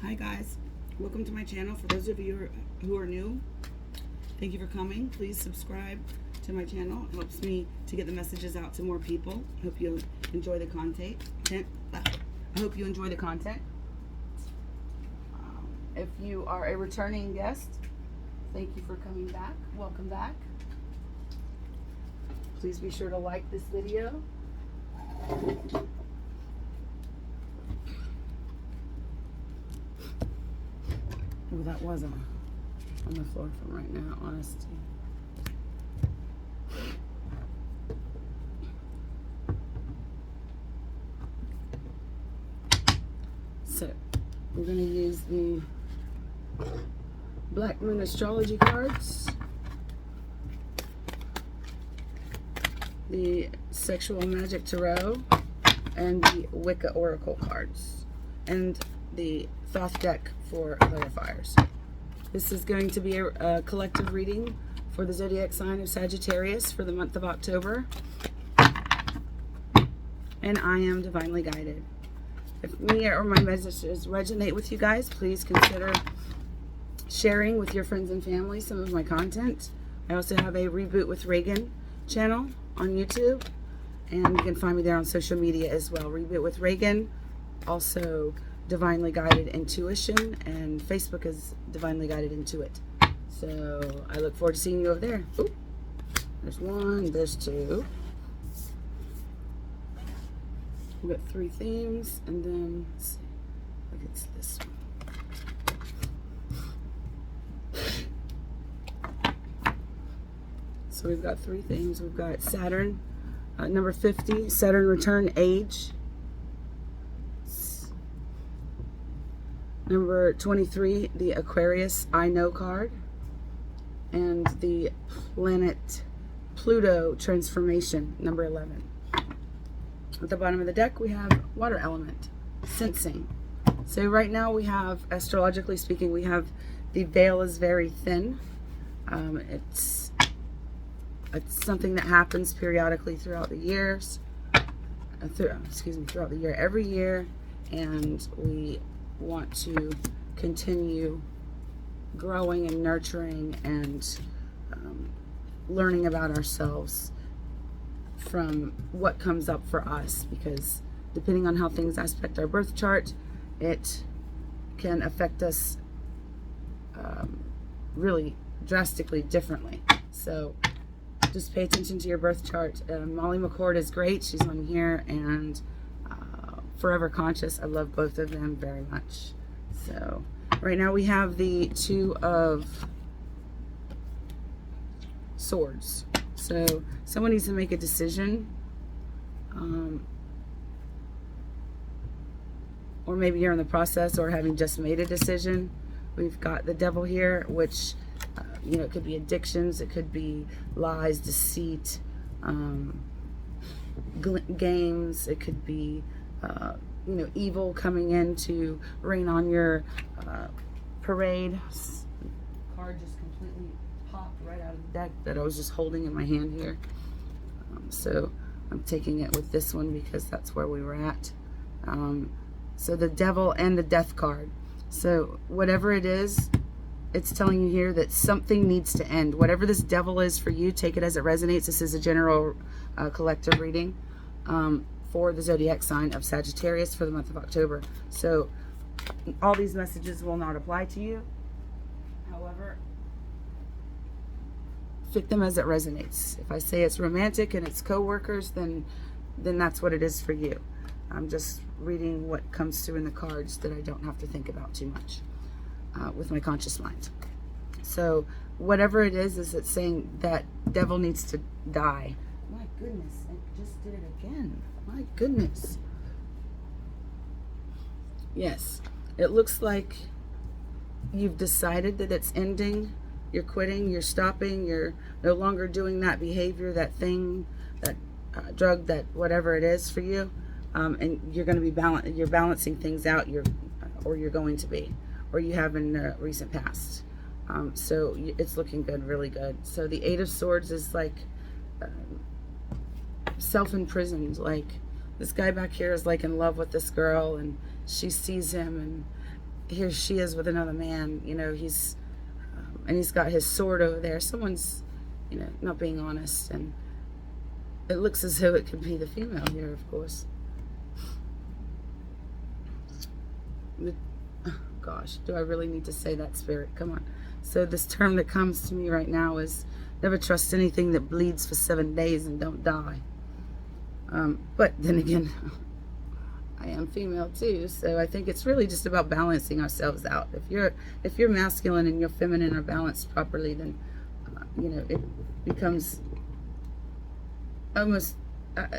Hi guys, welcome to my channel. For those of you who are new, thank you for coming. Please subscribe to my channel. It helps me to get the messages out to more people. I hope you enjoy the content. I hope you enjoy the content. If you are a returning guest, thank you for coming back. Welcome back. Please be sure to like this video. Oh, that was on the floor from right now, honesty. So, we're going to use the Black Moon Astrology cards, the Sexual Magic Tarot, and the Wicca Oracle cards, and the Thoth deck for clarifiers. This is going to be a collective reading for the Zodiac sign of Sagittarius for the month of October. And I am divinely guided. If me or my messages resonate with you guys, please consider sharing with your friends and family some of my content. I also have a Reboot with Reagan channel on YouTube, and you can find me there on social media as well. Reboot with Reagan, also Divinely Guided Intuition, and Facebook is Divinely Guided Intuit. So I look forward to seeing you over there. Ooh, there's one, there's two. We've got 3 themes, and then let's see, I think it's this one. So we've got 3 themes. We've got Saturn, number 50, Saturn return age. Number 23, the Aquarius I Know card, and the planet Pluto transformation, number 11. At the bottom of the deck, we have water element, sensing. So right now we have, astrologically speaking, we have the veil is very thin. It's something that happens periodically throughout the years, throughout the year, every year, and we want to continue growing and nurturing and learning about ourselves from what comes up for us, because depending on how things aspect our birth chart, it can affect us really drastically differently. So just pay attention to your birth chart. Molly McCord is great. She's on here, and Forever Conscious. I love both of them very much. So right now we have the 2 of Swords. So someone needs to make a decision, or maybe you're in the process or having just made a decision. We've got the Devil here, which it could be addictions, it could be lies, deceit, games, it could be evil coming in to rain on your parade. Card just completely popped right out of the deck that I was just holding in my hand here. So I'm taking it with this one because that's where we were at. So the Devil and the Death card. So whatever it is, it's telling you here that something needs to end. Whatever this Devil is for you, take it as it resonates. This is a general collective reading for the Zodiac sign of Sagittarius for the month of October. So all these messages will not apply to you. However, fit them as it resonates. If I say it's romantic and it's co-workers, then that's what it is for you. I'm just reading what comes through in the cards that I don't have to think about too much with my conscious mind. So whatever it is it's saying that Devil needs to die. My goodness, I just did it again. My goodness. Yes, it looks like you've decided that it's ending. You're quitting, you're stopping, you're no longer doing that behavior, that thing, that drug, that whatever it is for you. And you're going to be you're balancing things out, or you're going to be, or you have in the recent past. So it's looking good, really good. So the 8 of Swords is like self-imprisoned. Like this guy back here is like in love with this girl, and she sees him, and here she is with another man, and he's got his sword over there. Someone's, not being honest, and it looks as though it could be the female here, of course. Gosh, do I really need to say that, Spirit? Come on. So this term that comes to me right now is never trust anything that bleeds for 7 days and don't die. But then again, I am female too, so I think it's really just about balancing ourselves out. If you're masculine and you're feminine are balanced properly, then it becomes almost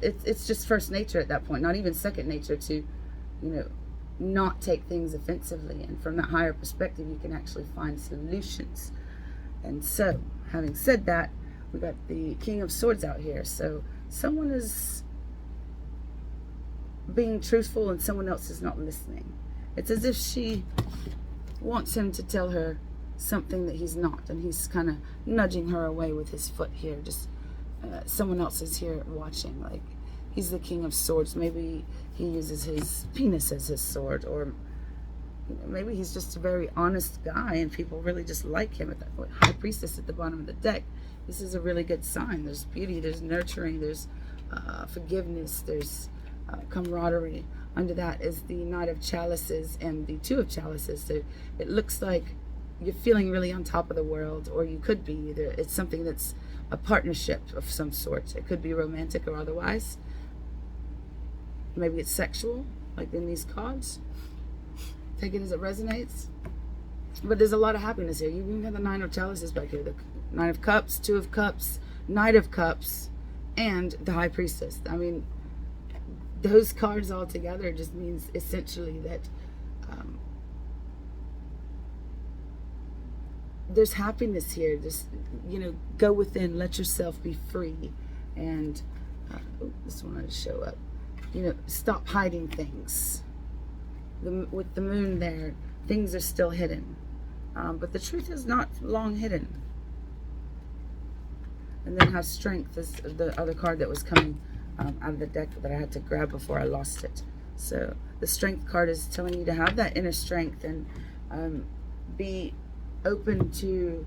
it's just first nature at that point, not even second nature to not take things offensively, and from that higher perspective you can actually find solutions. And so, having said that, we got the King of Swords out here. So someone is being truthful and someone else is not listening. It's as if she wants him to tell her something that he's not, and he's kind of nudging her away with his foot here. Just someone else is here watching. Like, he's the King of Swords. Maybe he uses his penis as his sword, or maybe he's just a very honest guy and people really just like him. At that point, High Priestess at the bottom of the deck. This is a really good sign. There's beauty, there's nurturing, there's forgiveness, there's camaraderie. Under that is the Knight of Chalices and the Two of Chalices. So it looks like you're feeling really on top of the world, or you could be. Either it's something that's a partnership of some sort. It could be romantic or otherwise. Maybe it's sexual, like in these cards. Take it as it resonates. But there's a lot of happiness here. You even have the Nine of Chalices back here. The Nine of Cups, Two of Cups, Knight of Cups, and the High Priestess. I mean, those cards all together just means essentially that there's happiness here. Just, go within, let yourself be free. And this one to show up. Stop hiding things. With the moon there, things are still hidden. But the truth is not long hidden. And then have Strength is the other card that was coming out of the deck that I had to grab before I lost it. So the Strength card is telling you to have that inner strength and be open to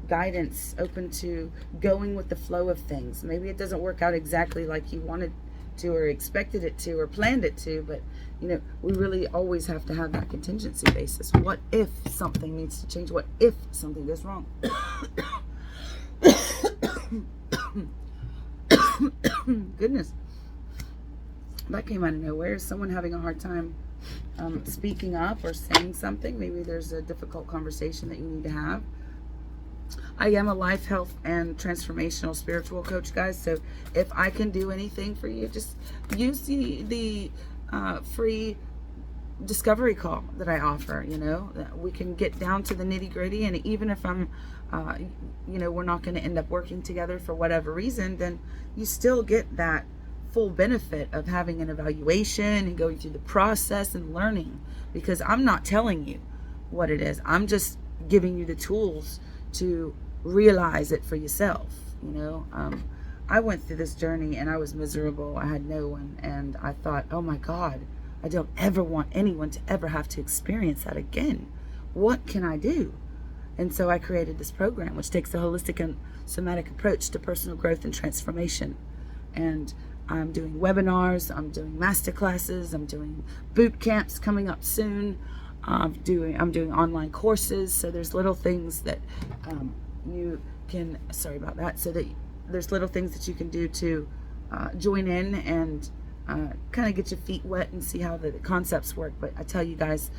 guidance, open to going with the flow of things. Maybe it doesn't work out exactly like you wanted to or expected it to or planned it to, but we really always have to have that contingency basis. What if something needs to change? What if something goes wrong? Goodness, that came out of nowhere. Is someone having a hard time speaking up or saying something? Maybe there's a difficult conversation that you need to have. I am a life, health, and transformational spiritual coach, guys. So if I can do anything for you, just use the free discovery call that I offer. We can get down to the nitty gritty, and even if I'm we're not going to end up working together for whatever reason, then you still get that full benefit of having an evaluation and going through the process and learning, because I'm not telling you what it is. I'm just giving you the tools to realize it for yourself. I went through this journey and I was miserable. I had no one, and I thought, oh my God, I don't ever want anyone to ever have to experience that again. What can I do? And so I created this program, which takes a holistic and somatic approach to personal growth and transformation. And I'm doing webinars, I'm doing master classes, I'm doing boot camps coming up soon. I'm doing online courses. So there's little things that you can, so that there's little things that you can do to join in and kind of get your feet wet and see how the concepts work. But I tell you guys,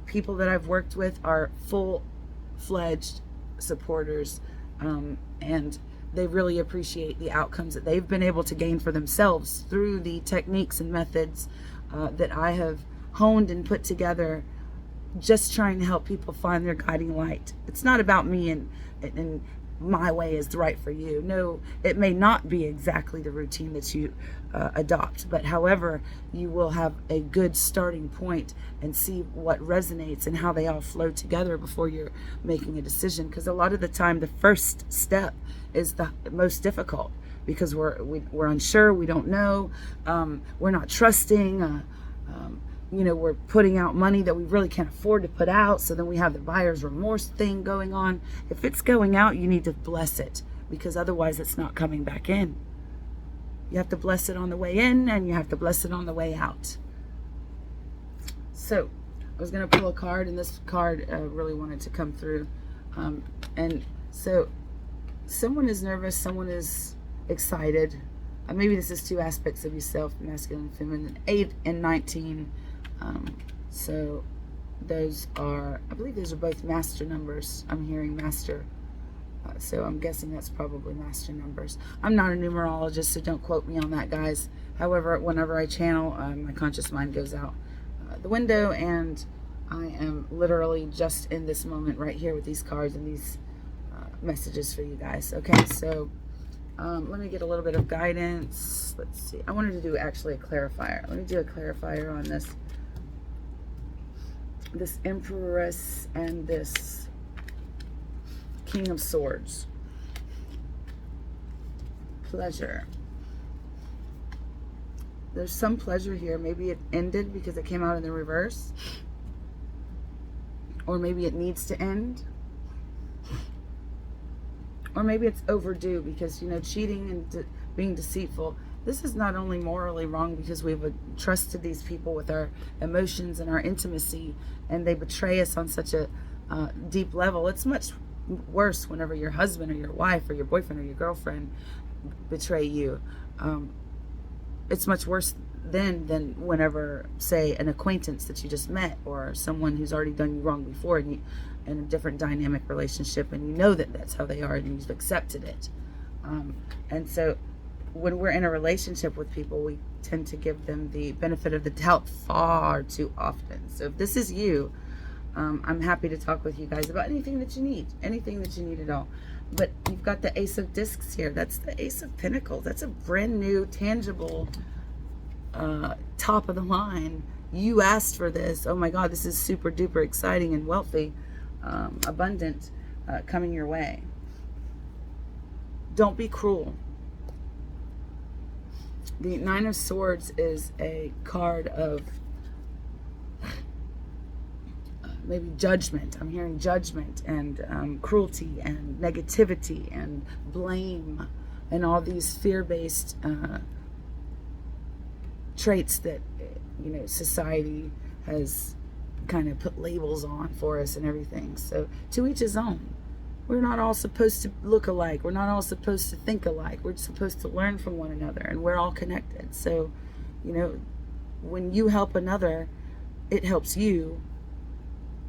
people that I've worked with are full-fledged supporters, and they really appreciate the outcomes that they've been able to gain for themselves through the techniques and methods that I have honed and put together, just trying to help people find their guiding light. It's not about me and my way is right for you. No, it may not be exactly the routine that you adopt, but however, you will have a good starting point and see what resonates and how they all flow together before you're making a decision. Because a lot of the time, the first step is the most difficult, because we're unsure, we don't know, we're not trusting. you know, we're putting out money that we really can't afford to put out. So then we have the buyer's remorse thing going on. If it's going out, you need to bless it, because otherwise it's not coming back in. You have to bless it on the way in, and you have to bless it on the way out. So I was going to pull a card, and this card really wanted to come through. And so someone is nervous, someone is excited. Maybe this is two aspects of yourself, masculine and feminine. 8 and 19. So those are, I believe those are both master numbers. I'm hearing master. So I'm guessing that's probably master numbers. I'm not a numerologist, so don't quote me on that, guys. However, whenever I channel, my conscious mind goes out the window, and I am literally just in this moment right here with these cards and these messages for you guys. Okay, so let me get a little bit of guidance. Let's see. I wanted to do actually a clarifier. Let me do a clarifier on this Empress and this King of Swords. Pleasure. There's some pleasure here. Maybe it ended because it came out in the reverse. Or maybe it needs to end. Or maybe it's overdue because, you know, cheating and being deceitful. This is not only morally wrong because we've trusted these people with our emotions and our intimacy, and they betray us on such a deep level. It's much worse whenever your husband or your wife or your boyfriend or your girlfriend betray you. It's much worse then than whenever, say, an acquaintance that you just met, or someone who's already done you wrong before, and you in a different dynamic relationship, and you know that that's how they are, and you've accepted it. And so when we're in a relationship with people, we tend to give them the benefit of the doubt far too often. So if this is you, I'm happy to talk with you guys about anything that you need at all. But you've got the Ace of Discs here. That's the Ace of Pentacles. That's a brand new, tangible, top of the line. You asked for this. Oh my God, this is super duper exciting and wealthy, abundant, coming your way. Don't be cruel. The Nine of Swords is a card of maybe judgment. I'm hearing judgment and cruelty and negativity and blame and all these fear-based traits that, you know, society has kind of put labels on for us and everything. So to each his own. We're not all supposed to look alike. We're not all supposed to think alike. We're supposed to learn from one another, and we're all connected. So, you know, when you help another, it helps you.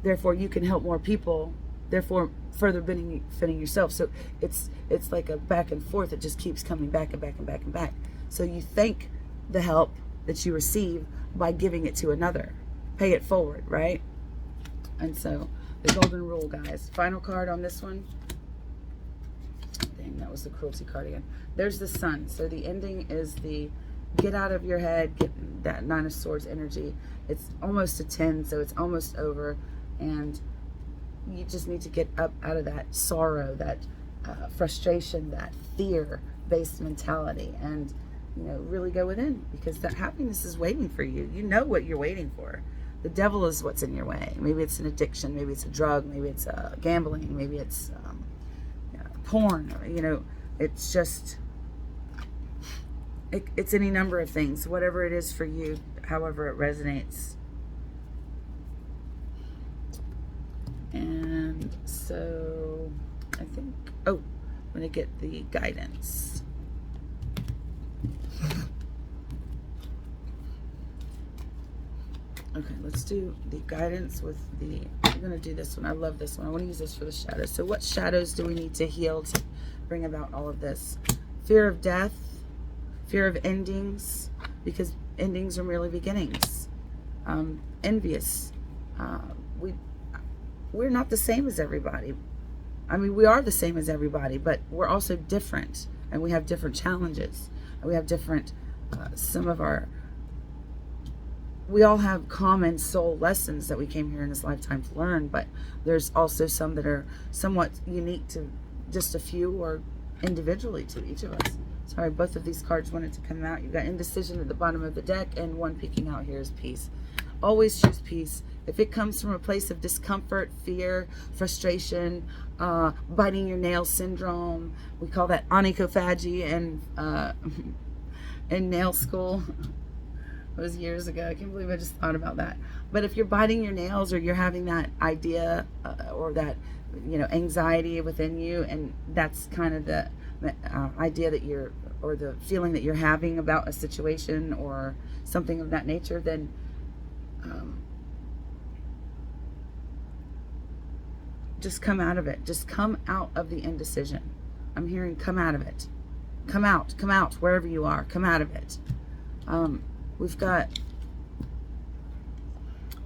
Therefore, you can help more people. Therefore, further benefiting yourself. So it's like a back and forth. It just keeps coming back and back and back and back. So you thank the help that you receive by giving it to another. Pay it forward, right? And so the golden rule, guys. Final card on this one. Dang, that was the cruelty card again. There's the Sun. So the ending is the get out of your head, get that Nine of Swords energy. It's almost a 10, so it's almost over. And you just need to get up out of that sorrow, that frustration, that fear-based mentality, and, you know, really go within, because that happiness is waiting for you. You know what you're waiting for. The devil is what's in your way. Maybe it's an addiction, maybe it's a drug, maybe it's gambling, maybe it's porn, or, you know, it's just, it's any number of things, whatever it is for you, however it resonates. And so I think, oh, I'm going to get the guidance. Okay, let's do the guidance with the, I'm going to do this one. I love this one. I want to use this for the shadows. So what shadows do we need to heal to bring about all of this? Fear of death, fear of endings, because endings are merely beginnings. Envious. We're not the same as everybody. I mean, we are the same as everybody, but we're also different, and we have different challenges, and we have different, we all have common soul lessons that we came here in this lifetime to learn, but there's also some that are somewhat unique to just a few, or individually to each of us. Sorry, both of these cards wanted to come out. You've got indecision at the bottom of the deck, and one peeking out here is peace. Always choose peace. If it comes from a place of discomfort, fear, frustration, biting your nails syndrome, we call that onychophagy in nail school. It was years ago. I can't believe I just thought about that. But if you're biting your nails, or you're having that idea or that, anxiety within you, and that's kind of the idea that or the feeling that you're having about a situation or something of that nature, then just come out of it. Just come out of the indecision. I'm hearing come out of it. Come out, wherever you are. Come out of it. We've got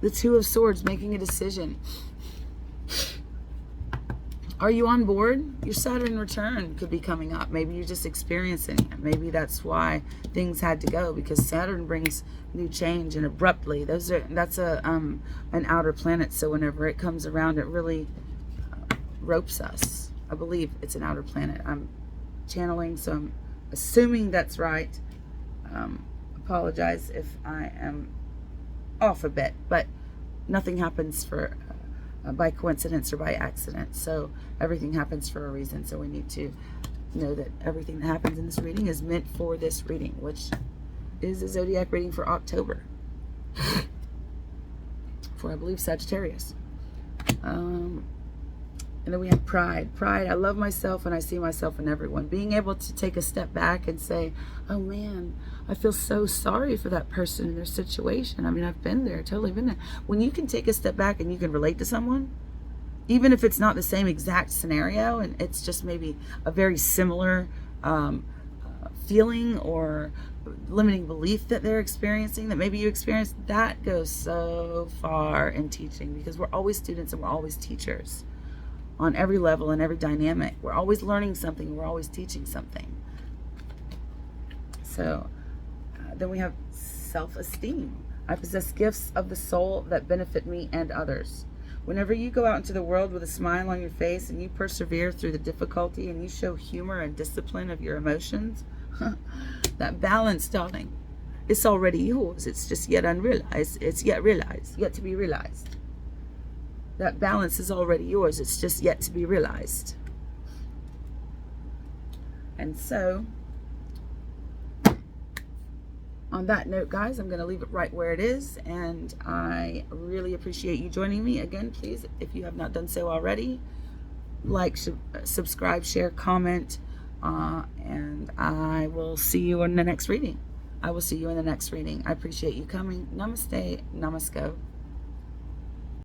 the Two of Swords making a decision. Are you on board? Your Saturn return could be coming up. Maybe you're just experiencing it. Maybe that's why things had to go, because Saturn brings new change and abruptly. That's an outer planet, so whenever it comes around, it really ropes us. I believe it's an outer planet. I'm channeling, so I'm assuming that's right. Apologize if I am off a bit, but nothing happens by coincidence or by accident. So everything happens for a reason. So we need to know that everything that happens in this reading is meant for this reading, which is a zodiac reading for October, for I believe Sagittarius. And then we have pride. Pride, I love myself and I see myself in everyone. Being able to take a step back and say, oh man, I feel so sorry for that person in their situation. I mean, I've been there, totally been there. When you can take a step back and you can relate to someone, even if it's not the same exact scenario, and it's just maybe a very similar feeling or limiting belief that they're experiencing, that maybe you experienced, that goes so far in teaching, because we're always students and we're always teachers. On every level and every dynamic. We're always learning something. We're always teaching something. So then we have self-esteem. I possess gifts of the soul that benefit me and others. Whenever you go out into the world with a smile on your face and you persevere through the difficulty and you show humor and discipline of your emotions, that balance, darling, it's already yours. It's just yet unrealized. It's yet realized, yet to be realized. That balance is already yours. It's just yet to be realized. And so, on that note, guys, I'm going to leave it right where it is. And I really appreciate you joining me. Again, please, if you have not done so already, like, subscribe, share, comment. And I will see you in the next reading. I appreciate you coming. Namaste. Namasko.